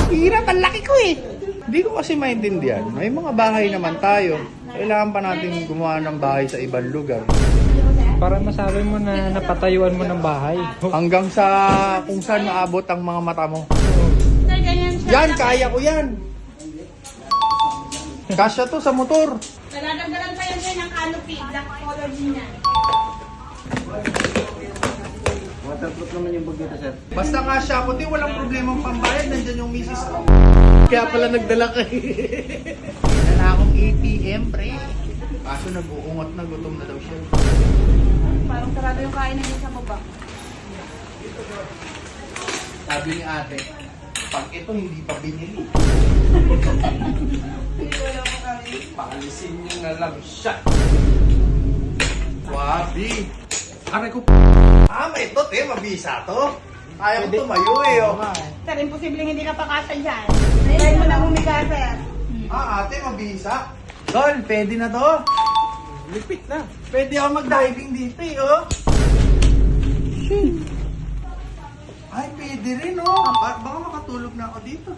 Hirap, ang laki ko eh. Hindi ko kasi maintindihan. May mga bahay naman tayo. Kailangan pa natin gumawa ng bahay sa ibang lugar. Para masabi mo na napatayuan mo ng bahay. Hanggang sa kung saan maabot ang mga mata mo. Sir, ganyan siya. Yan, kaya ko yan. Kasya to sa motor. Naladagdagan pa yan sir ng canopy. Black color din yan. Waterproof naman yung bag dito, sir. Basta kasya ko, di walang problemang pambayad. Nandyan yung misis ko. Kaya pala nagdala ka eh. Dala akong ATM, pre. Kaso nag-uungot na, gutom na daw siya. Parang sarado yung kain niya sa baba. Sabi ni ate, pag ito hindi pa binili, paalisin nyo na lang siya. Wabi. Aray ko may ito, te. Mabisa to. Ayaw ko tumayo eh. Oh. Sir, imposibleng hindi ka pakasa dyan. Dahil mo na humiga, sir. Ate, mabisa. Tol, pwede na to. Lipit na. Pwede ako mag-diving dito eh, oh. Ay, pwede rin, oh. Baka makatulog na ako dito.